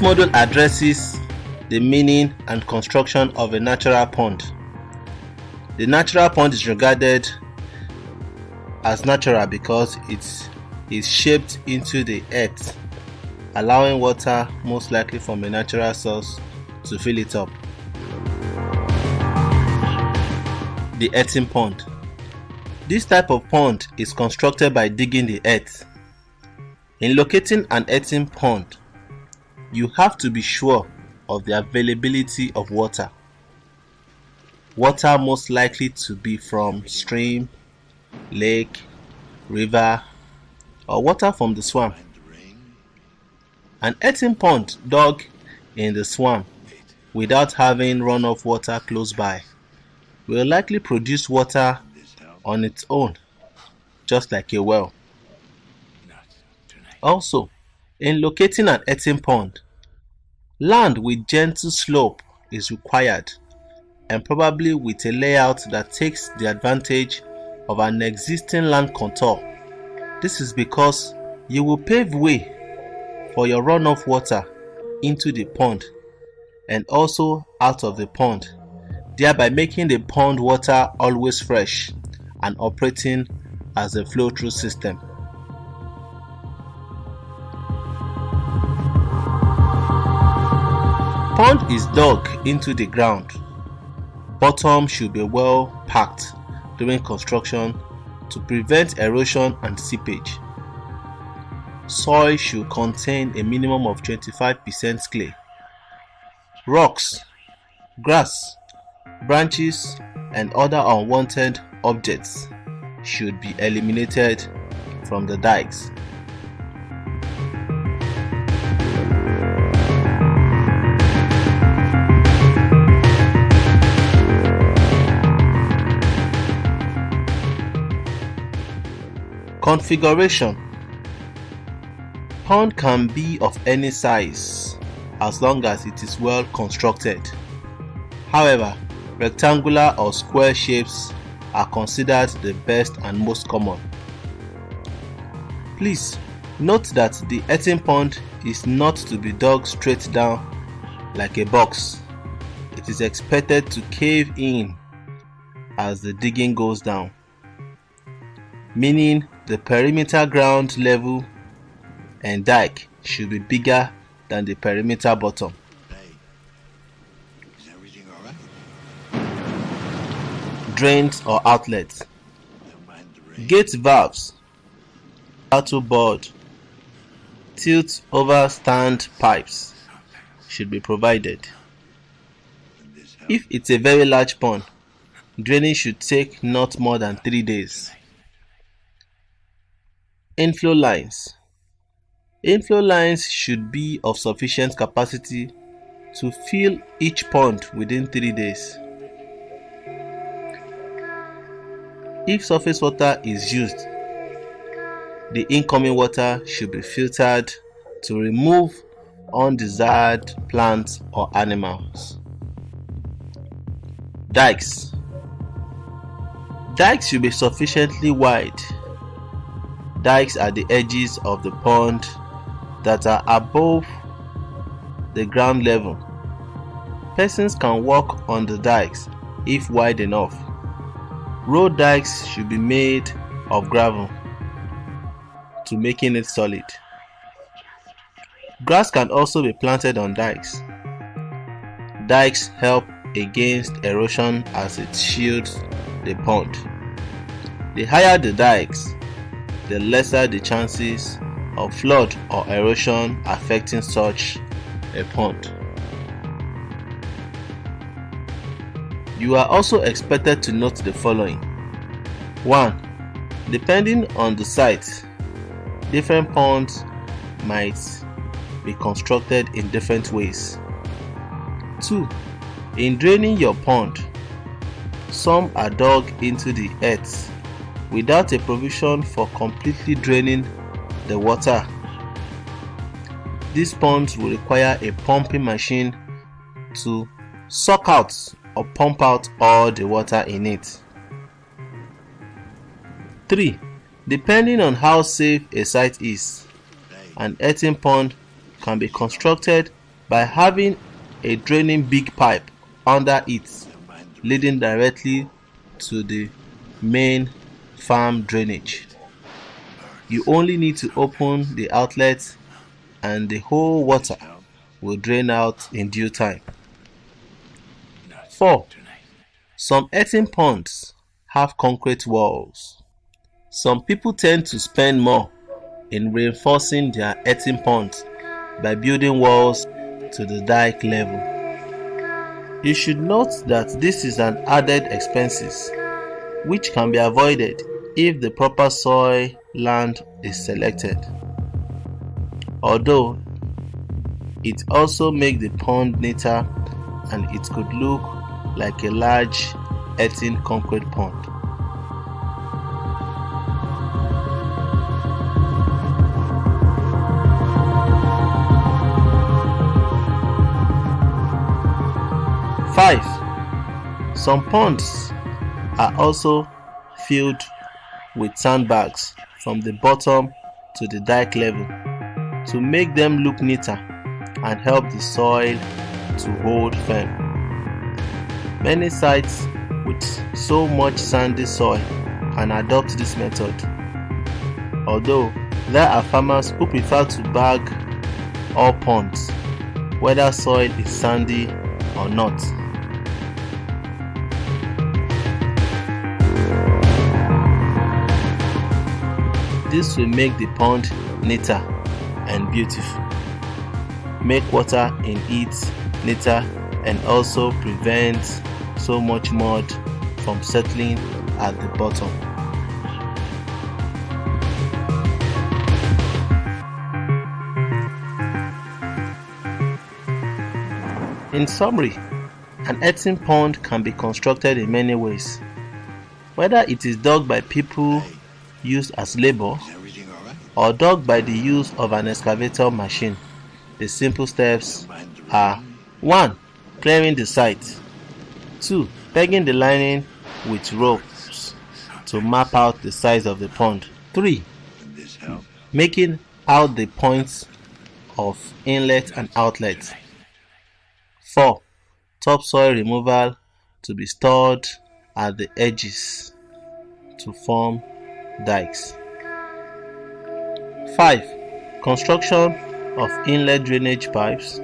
module addresses the meaning and construction of a natural pond. The natural pond is regarded as natural because it is shaped into the earth, allowing water, most likely from a natural source, to fill it up. The earthen pond. This type of pond is constructed by digging the earth. In locating an earthen pond, you have to be sure of the availability of water. Water most likely to be from stream, lake, river, or water from the swamp. An earthen pond dug in the swamp without having runoff water close by will likely produce water on its own, just like a well. Also, in locating an earthen pond, land with gentle slope is required, and probably with a layout that takes the advantage of an existing land contour. This is because you will pave way for your runoff water into the pond and also out of the pond, thereby making the pond water always fresh and operating as a flow-through system. Pond is dug into the ground. Bottom should be well packed during construction to prevent erosion and seepage. Soil should contain a minimum of 25% clay. Rocks, grass, branches, and other unwanted objects should be eliminated from the dikes. Configuration. Pond can be of any size as long as it is well constructed. However, rectangular or square shapes are considered the best and most common. Please note that the earthen pond is not to be dug straight down like a box. It is expected to cave in as the digging goes down, meaning the perimeter ground level and dike should be bigger than the perimeter bottom. Is everything all right? Drains or outlets. Don't mind the rain. Gate valves, battle board, tilt over stand pipes should be provided. If it's a very large pond, draining should take not more than 3 days. Inflow lines. Inflow lines should be of sufficient capacity to fill each pond within 3 days. If surface water is used, the incoming water should be filtered to remove undesired plants or animals. Dikes. Dikes should be sufficiently wide. Dikes are the edges of the pond that are above the ground level. Persons can walk on the dikes if wide enough. Road dikes should be made of gravel to making it solid. Grass can also be planted on dikes. Dikes help against erosion as it shields the pond. The higher the dikes, the lesser the chances of flood or erosion affecting such a pond. You are also expected to note the following. 1. Depending on the site, different ponds might be constructed in different ways. 2. In draining your pond, some are dug into the earth without a provision for completely draining the water. These ponds will require a pumping machine to suck out or pump out all the water in it. 3. Depending on how safe a site is, an earthen pond can be constructed by having a draining big pipe under it leading directly to the main farm drainage. You only need to open the outlet and the whole water will drain out in due time. 4. Some earthen ponds have concrete walls. Some people tend to spend more in reinforcing their earthen ponds by building walls to the dike level. You should note that this is an added expense which can be avoided if the proper soil land is selected. Although it also makes the pond neater and it could look like a large earthen concrete pond. Five, some ponds are also filled with sandbags from the bottom to the dike level to make them look neater and help the soil to hold firm. Many sites with so much sandy soil can adopt this method, although there are farmers who prefer to bag all ponds, whether soil is sandy or not. This will make the pond neater and beautiful, make water in it neater, and also prevent so much mud from settling at the bottom. In summary, an earthen pond can be constructed in many ways. Whether it is dug by people used as labor or dug by the use of an excavator machine, the simple steps are: 1. Clearing the site. 2. Pegging the lining with ropes to map out the size of the pond. 3. Making out the points of inlet and outlet. 4. Topsoil removal to be stored at the edges to form dikes. 5. Construction of inlet drainage pipes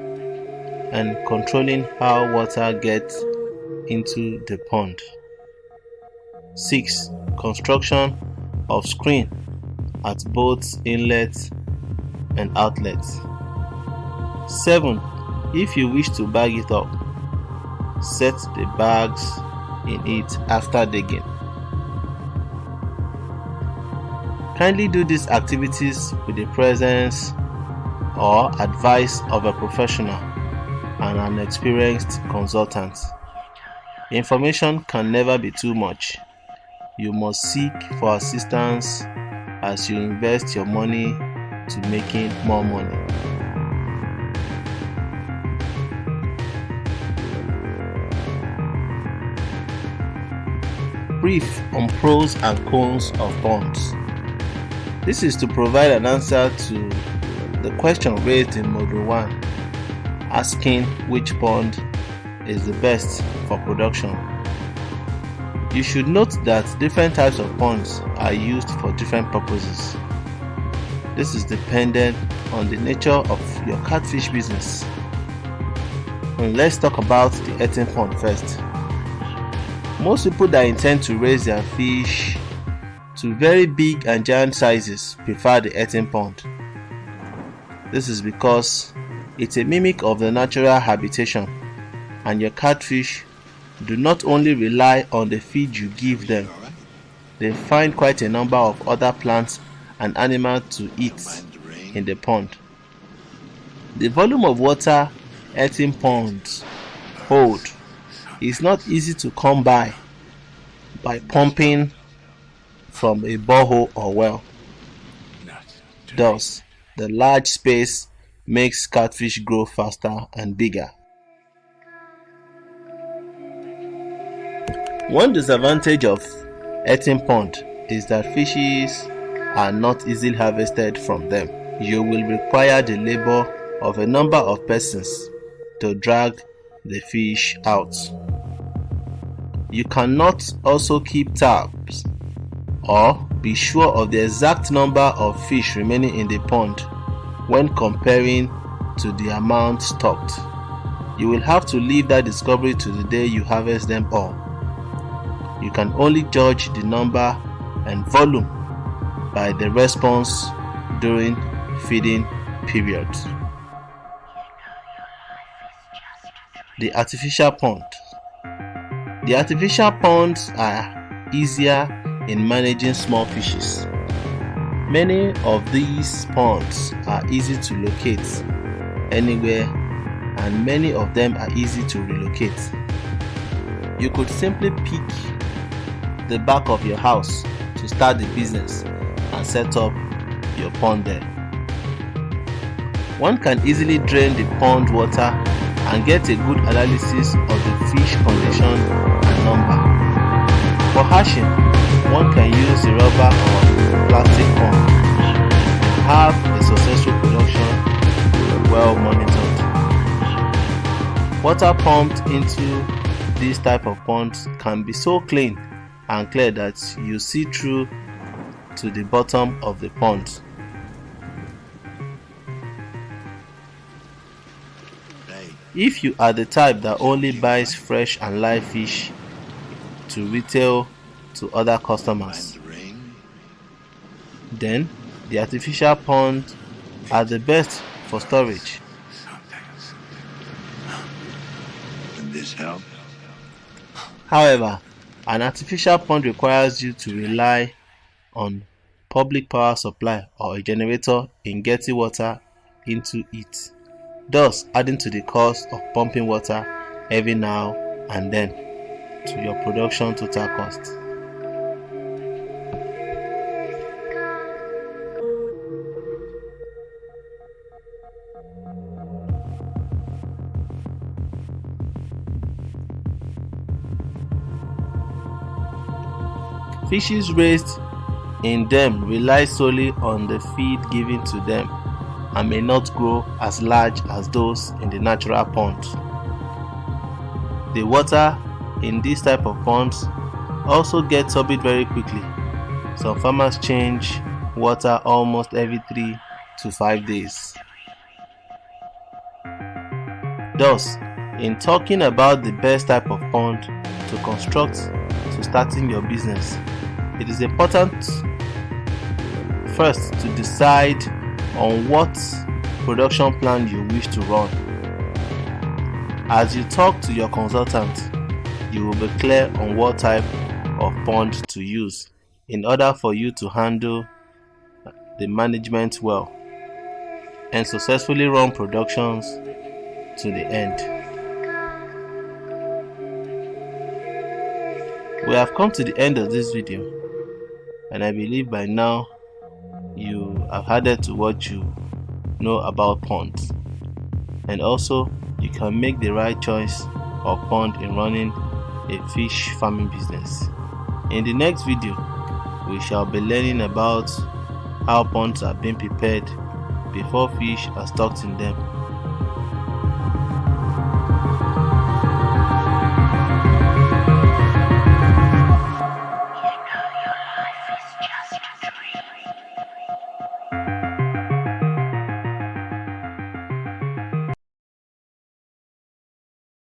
and controlling how water gets into the pond. 6. Construction of screen at both inlets and outlets. 7. If you wish to bag it up, set the bags in it after digging. Kindly do these activities with the presence or advice of a professional and an experienced consultant. Information can never be too much. You must seek for assistance as you invest your money to making more money. Brief on pros and cons of ponds. This is to provide an answer to the question raised in Module 1, asking which pond is the best for production. You should note that different types of ponds are used for different purposes. This is dependent on the nature of your catfish business. And let's talk about the earthen pond first. Most people that intend to raise their fish to very big and giant sizes prefer the earthen pond. This is because it's a mimic of the natural habitation, and your catfish do not only rely on the feed you give them, they find quite a number of other plants and animals to eat in the pond. The volume of water earthen ponds hold is not easy to come by pumping from a borehole or well. Thus, the large space makes catfish grow faster and bigger. One disadvantage of earthen pond is that fishes are not easily harvested from them. You will require the labor of a number of persons to drag the fish out. You cannot also keep tabs or be sure of the exact number of fish remaining in the pond when comparing to the amount stocked. You will have to leave that discovery to the day you harvest them all. You can only judge the number and volume by the response during feeding periods. The artificial pond. The artificial ponds are easier in managing small fishes. Many of these ponds are easy to locate anywhere, and many of them are easy to relocate. You could simply pick the back of your house to start the business and set up your pond there. One can easily drain the pond water and get a good analysis of the fish condition and number. For hatching, one can use the rubber or plastic pond and have a successful production well monitored. Water pumped into these type of ponds can be so clean and clear that you see through to the bottom of the pond. If you are the type that only buys fresh and live fish to retail to other customers, then the artificial ponds are the best for storage. Can this help? However, an artificial pond requires you to rely on public power supply or a generator in getting water into it, thus adding to the cost of pumping water every now and then to your production total cost. Fishes raised in them rely solely on the feed given to them and may not grow as large as those in the natural pond. The water in this type of ponds also gets turbid very quickly. Some farmers change water almost every 3 to 5 days. Thus, in talking about the best type of pond to construct to starting your business, it is important first to decide on what production plan you wish to run. As you talk to your consultant, you will be clear on what type of pond to use in order for you to handle the management well and successfully run productions to the end. We have come to the end of this video, and I believe by now you have added to what you know about ponds, and also you can make the right choice of pond in running a fish farming business. In the next video, we shall be learning about how ponds are being prepared before fish are stocked in them.